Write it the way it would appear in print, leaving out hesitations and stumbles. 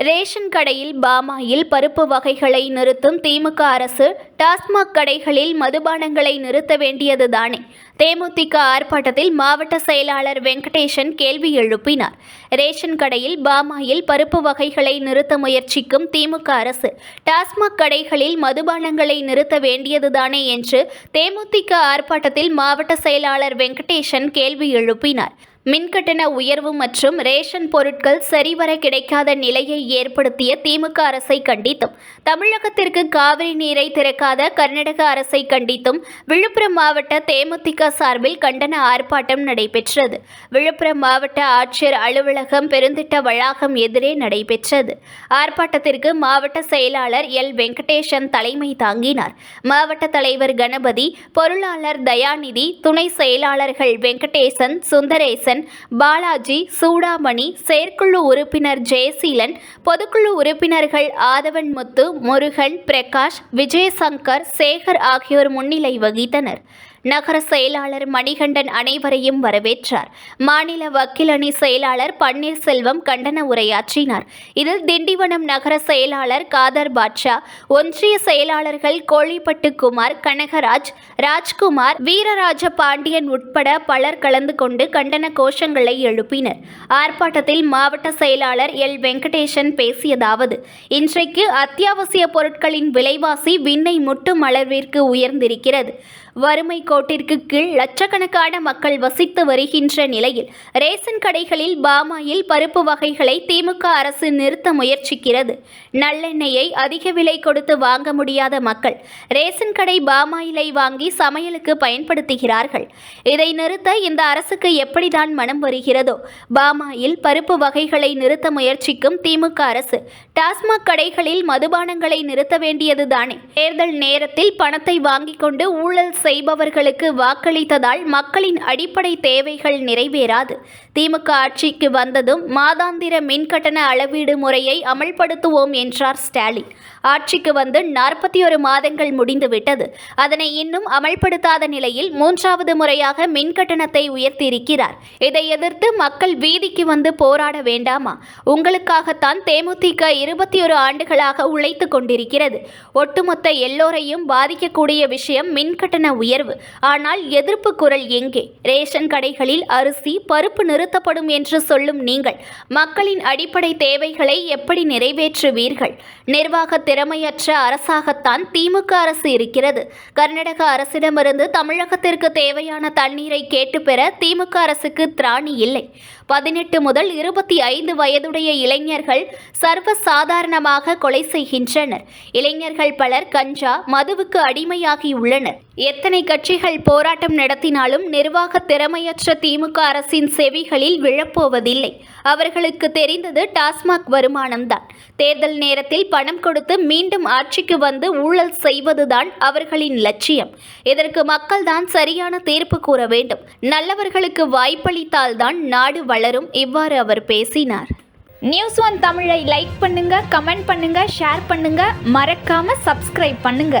Ration கடையில் palm oil பருப்பு வகைகளை நிறுத்தும் திமுக அரசு டாஸ்மாக் கடைகளில் மதுபானங்களை நிறுத்த வேண்டியதுதானே? தேமுதிக ஆர்ப்பாட்டத்தில் மாவட்ட செயலாளர் வெங்கடேசன் கேள்வி எழுப்பினார். ரேஷன் கடையில் பாமாயில் பருப்பு வகைகளை நிறுத்த முயற்சிக்கும் திமுக அரசு டாஸ்மாக் கடைகளில் மதுபானங்களை நிறுத்த வேண்டியதுதானே என்று தேமுதிக ஆர்ப்பாட்டத்தில் மாவட்ட செயலாளர் வெங்கடேசன் கேள்வி எழுப்பினார். மின்கட்டண உயர்வு மற்றும் ரேஷன் பொருட்கள் சரிவர கிடைக்காத நிலையை ஏற்படுத்திய திமுக அரசை கண்டித்தும், தமிழகத்திற்கு காவிரி நீரை திறக்காத கர்நாடக அரசை கண்டித்தும் விழுப்புரம் மாவட்ட தேமுதிக சார்பில் கண்டன ஆர்ப்பாட்டம் நடைபெற்றது. விழுப்புரம் மாவட்ட ஆட்சியர் அலுவலகம் பெருந்திட்ட வளாகம் எதிரே நடைபெற்றது. ஆர்ப்பாட்டத்திற்கு மாவட்ட செயலாளர் எல் வெங்கடேசன் தலைமை தாங்கினார். மாவட்ட தலைவர் கணபதி, பொருளாளர் தயாநிதி, துணை செயலாளர்கள் வெங்கடேசன், சுந்தரேசன், பாலாஜி, சூடாமணி, செயற்குழு உறுப்பினர் ஜெயசீலன், பொதுக்குழு உறுப்பினர்கள் ஆதவன் முத்து, முருகன், பிரகாஷ், விஜயசங்கர், சேகர் ஆகியோர் முன்னிலை வகித்தனர். நகர செயலாளர் மணிகண்டன் அனைவரையும் வரவேற்றார். மாநில வக்கீல் அணி செயலாளர் பன்னீர்செல்வம் கண்டன உரையாற்றினார். இதில் திண்டிவனம் நகர செயலாளர் காதர் பாட்ஷா, ஒன்றிய செயலாளர்கள் கோழிப்பட்டு குமார், கனகராஜ், ராஜ்குமார், வீரராஜ பாண்டியன் உட்பட பலர் கலந்து கொண்டு கண்டன கோஷங்களை எழுப்பினர். ஆர்ப்பாட்டத்தில் மாவட்ட செயலாளர் எல் வெங்கடேசன் பேசியதாவது: இன்றைக்கு அத்தியாவசிய பொருட்களின் விலைவாசி விண்ணை முட்டும் அளவிற்கு உயர்ந்திருக்கிறது. வறுமை கோட்டிற்கு கீழ் லட்சக்கணக்கான மக்கள் வசித்து வருகின்ற நிலையில் ரேஷன் கடைகளில் பாமாயில் பருப்பு வகைகளை திமுக அரசு நிறுத்த முயற்சிக்கிறது. நல்லெண்ணெயை அதிக விலை கொடுத்து வாங்க முடியாத மக்கள் ரேஷன் கடை பாமாயிலை வாங்கி சமையலுக்கு பயன்படுத்துகிறார்கள். இதை நிறுத்த இந்த அரசுக்கு எப்படிதான் மனம் வருகிறதோ? பாமாயில் பருப்பு வகைகளை நிறுத்த முயற்சிக்கும் திமுக அரசு டாஸ்மாக் கடைகளில் மதுபானங்களை நிறுத்த வேண்டியதுதானே? தேர்தல் நேரத்தில் பணத்தை வாங்கிக் கொண்டு ஊழல் செய்பவர்களுக்கு வாக்களித்ததால் மக்களின் அடிப்படை தேவைகள் நிறைவேறாது. திமுக ஆட்சிக்கு வந்ததும் மாதாந்திர மின்கட்டண அளவீடு முறையை அமல்படுத்துவோம் என்றார் ஸ்டாலின். ஆட்சிக்கு வந்து 41 மாதங்கள் முடிந்துவிட்டது. அதனை இன்னும் அமல்படுத்தாத நிலையில் 3வது முறையாக மின்கட்டணத்தை உயர்த்தியிருக்கிறார். இதை எதிர்த்து மக்கள் வீதிக்கு வந்து போராட வேண்டாமா? உங்களுக்காகத்தான் தேமுதிக 21 ஆண்டுகளாக உழைத்து கொண்டிருக்கிறது. ஒட்டுமொத்த எல்லோரையும் பாதிக்கக்கூடிய விஷயம் மின்கட்டண உயர்வு. ஆனால் எதிர்ப்பு குரல் எங்கே? ரேஷன் கடைகளில் அரிசி, பருப்பு நிறுத்தப்படும் என்று சொல்லும் நீங்கள் மக்களின் அடிப்படை தேவைகளை எப்படி நிறைவேற்றுவீர்கள்? நிர்வாக திறமையற்ற அரசாகத்தான் திமுக அரசு இருக்கிறது. கர்நாடக அரசிடமிருந்து தமிழகத்திற்கு தேவையான தண்ணீரை கேட்டு பெற திமுக அரசுக்கு திராணி இல்லை. 18 முதல் 25 வயதுடைய இளைஞர்கள் சர்வசாதாரணமாக கொலை செய்கின்றனர். இளைஞர்கள் பலர் கஞ்சா, மதுவுக்கு அடிமையாகி உள்ளனர். எத்தனை கட்சிகள் போராட்டம் நடத்தினாலும் நிர்வாக திறமையற்ற திமுக அரசின் செவிகளில் விழப்போவதில்லை. அவர்களுக்கு தெரிந்தது டாஸ்மாக் வருமானம்தான். தேர்தல் நேரத்தில் பணம் கொடுத்து மீண்டும் ஆட்சிக்கு வந்து ஊழல் செய்வதுதான் அவர்களின் லட்சியம். இதற்கு மக்கள்தான் சரியான தீர்ப்பு கூற வேண்டும். நல்லவர்களுக்கு வாய்ப்பளித்தால்தான் நாடு வளரும். இவ்வாறு அவர் பேசினார். நியூஸ் 1 தமிழை லைக் பண்ணுங்க, கமெண்ட் பண்ணுங்க, ஷேர் பண்ணுங்க, மறக்காம சப்ஸ்கிரைப் பண்ணுங்க.